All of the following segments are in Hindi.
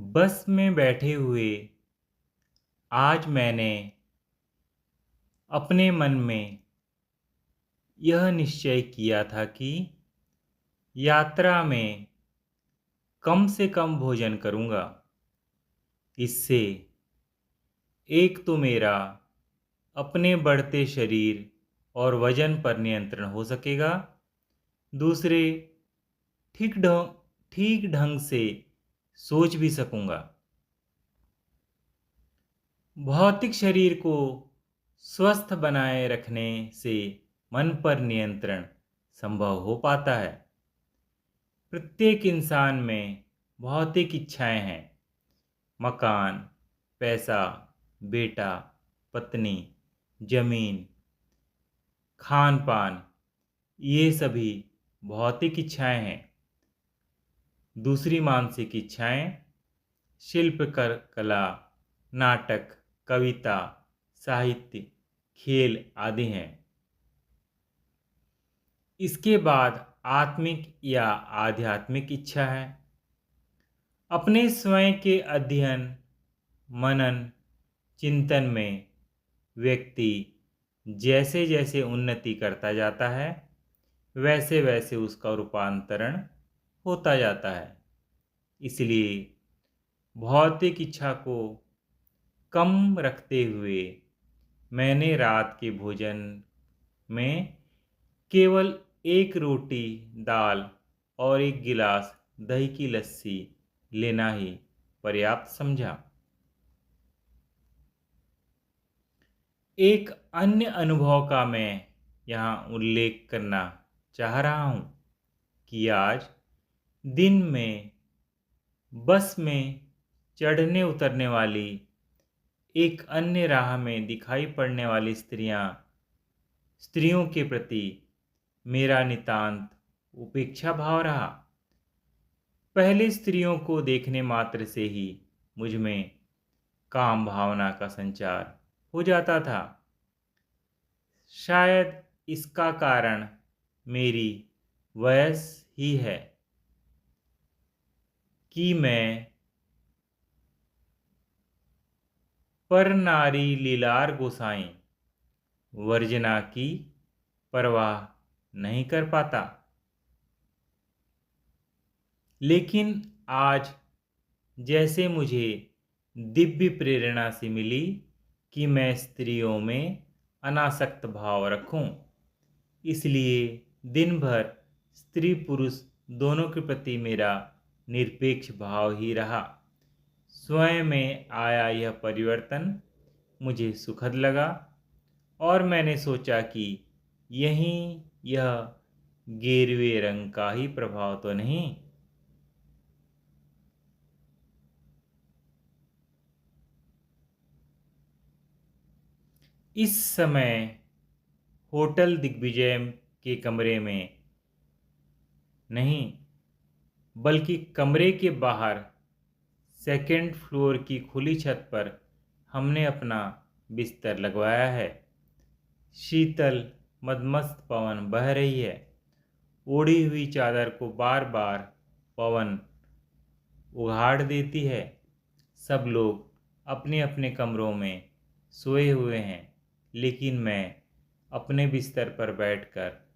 बस में बैठे हुए आज मैंने अपने मन में यह निश्चय किया था कि यात्रा में कम से कम भोजन करूंगा। इससे एक तो मेरा अपने बढ़ते शरीर और वजन पर नियंत्रण हो सकेगा। दूसरे ठीक ढंग ठीक ढंग से सोच भी सकूंगा। भौतिक शरीर को स्वस्थ बनाए रखने से मन पर नियंत्रण संभव हो पाता है। प्रत्येक इंसान में भौतिक इच्छाएं हैं। मकान, पैसा, बेटा, पत्नी, जमीन, खान पान, ये सभी भौतिक इच्छाएं हैं। दूसरी मानसिक इच्छाएं कला, नाटक, कविता, साहित्य, खेल आदि हैं। इसके बाद आत्मिक या आध्यात्मिक इच्छा है। अपने स्वयं के अध्ययन, मनन, चिंतन में व्यक्ति जैसे जैसे उन्नति करता जाता है, वैसे वैसे उसका रूपांतरण होता जाता है। इसलिए भौतिक इच्छा को कम रखते हुए मैंने रात के भोजन में केवल एक रोटी, दाल और एक गिलास दही की लस्सी लेना ही पर्याप्त समझा। एक अन्य अनुभव का मैं यहाँ उल्लेख करना चाह रहा हूँ कि आज दिन में बस में चढ़ने उतरने वाली एक अन्य राह में दिखाई पड़ने वाली स्त्रियों के प्रति मेरा नितांत उपेक्षा भाव रहा। पहले स्त्रियों को देखने मात्र से ही मुझ में काम भावना का संचार हो जाता था। शायद इसका कारण मेरी वयस ही है कि मैं पर नारी लीलार गोसाई वर्जना की परवाह नहीं कर पाता। लेकिन आज जैसे मुझे दिव्य प्रेरणा से मिली कि मैं स्त्रियों में अनासक्त भाव रखूं, इसलिए दिन भर स्त्री पुरुष दोनों के प्रति मेरा निरपेक्ष भाव ही रहा। स्वयं में आया यह परिवर्तन मुझे सुखद लगा और मैंने सोचा कि यहीं यह गेरुए रंग का ही प्रभाव तो नहीं। इस समय होटल दिग्विजय के कमरे में नहीं, बल्कि कमरे के बाहर सेकंड फ्लोर की खुली छत पर हमने अपना बिस्तर लगवाया है। शीतल मदमस्त पवन बह रही है। ओढ़ी हुई चादर को बार बार पवन उघाड़ देती है। सब लोग अपने अपने कमरों में सोए हुए हैं, लेकिन मैं अपने बिस्तर पर बैठकर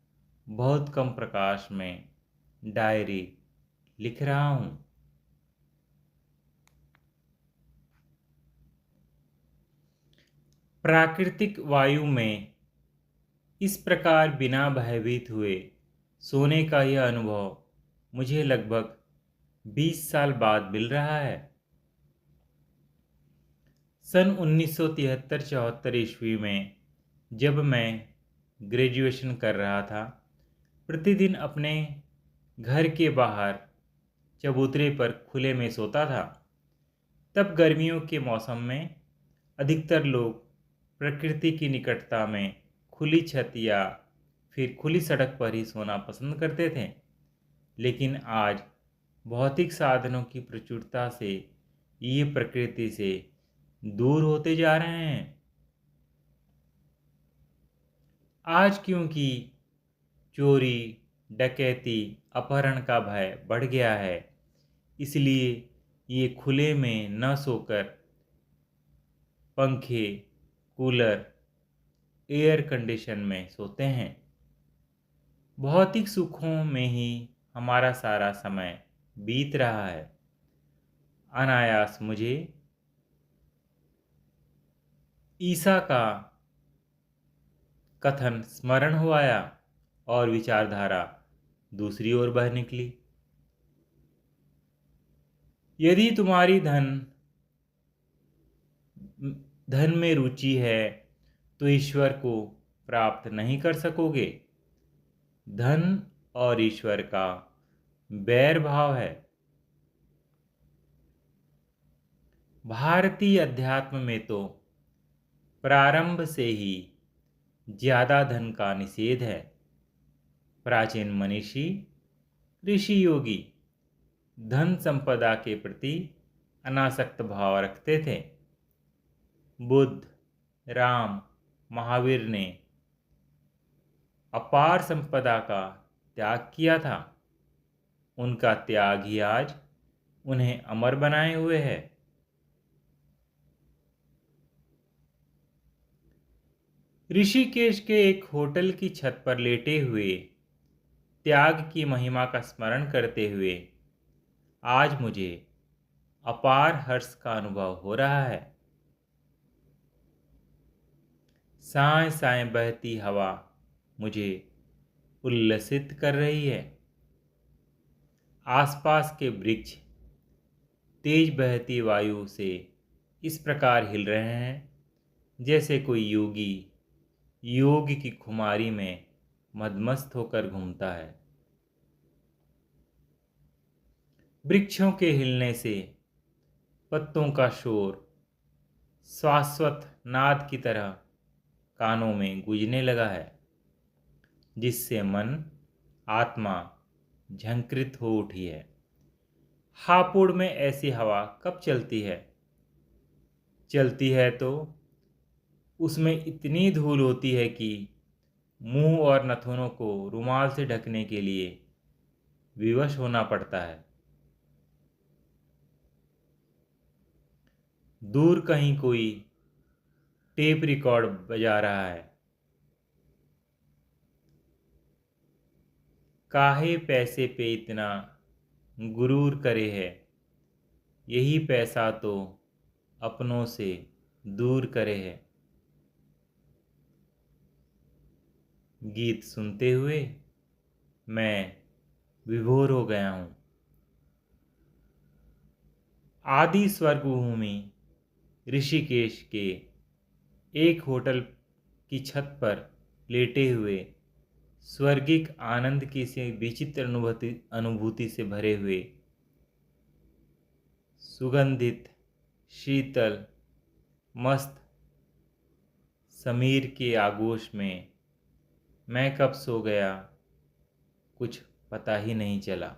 बहुत कम प्रकाश में डायरी लिख रहा हूँ। प्राकृतिक वायु में इस प्रकार बिना भयभीत हुए सोने का यह अनुभव मुझे लगभग 20 साल बाद मिल रहा है। सन 1973-74 ईस्वी में जब मैं ग्रेजुएशन कर रहा था, प्रतिदिन अपने घर के बाहर चबूतरे पर खुले में सोता था। तब गर्मियों के मौसम में अधिकतर लोग प्रकृति की निकटता में खुली छत या फिर खुली सड़क पर ही सोना पसंद करते थे। लेकिन आज भौतिक साधनों की प्रचुरता से ये प्रकृति से दूर होते जा रहे हैं। आज क्योंकि चोरी, डकैती, अपहरण का भय बढ़ गया है, इसलिए ये खुले में न सोकर पंखे, कूलर, एयर कंडीशन में सोते हैं। भौतिक सुखों में ही हमारा सारा समय बीत रहा है। अनायास मुझे ईसा का कथन स्मरण हो आया और विचारधारा दूसरी ओर बह निकली। यदि तुम्हारी धन में रुचि है तो ईश्वर को प्राप्त नहीं कर सकोगे। धन और ईश्वर का बैर भाव है। भारतीय अध्यात्म में तो प्रारंभ से ही ज्यादा धन का निषेध है। प्राचीन मनीषी, ऋषि योगी धन संपदा के प्रति अनासक्त भाव रखते थे। बुद्ध, राम, महावीर ने अपार संपदा का त्याग किया था। उनका त्याग ही आज उन्हें अमर बनाए हुए है। ऋषिकेश के एक होटल की छत पर लेटे हुए त्याग की महिमा का स्मरण करते हुए आज मुझे अपार हर्ष का अनुभव हो रहा है। साए साए बहती हवा मुझे उल्लसित कर रही है। आसपास के वृक्ष तेज बहती वायु से इस प्रकार हिल रहे हैं जैसे कोई योगी योग की खुमारी में मदमस्त होकर घूमता है। वृक्षों के हिलने से पत्तों का शोर शाश्वत नाद की तरह कानों में गूंजने लगा है, जिससे मन आत्मा झंकृत हो उठी है। हापुड़ में ऐसी हवा कब चलती है? चलती है तो उसमें इतनी धूल होती है कि मुंह और नथुनों को रुमाल से ढकने के लिए विवश होना पड़ता है। दूर कहीं कोई टेप रिकॉर्ड बजा रहा है। काहे पैसे पे इतना गुरूर करे है, यही पैसा तो अपनों से दूर करे है। गीत सुनते हुए मैं विभोर हो गया हूँ। आदि स्वर्गभूमि ऋषिकेश के एक होटल की छत पर लेटे हुए स्वर्गिक आनंद की से विचित्र अनुभूति से भरे हुए सुगंधित शीतल मस्त समीर के आगोश में मैं कब सो गया कुछ पता ही नहीं चला।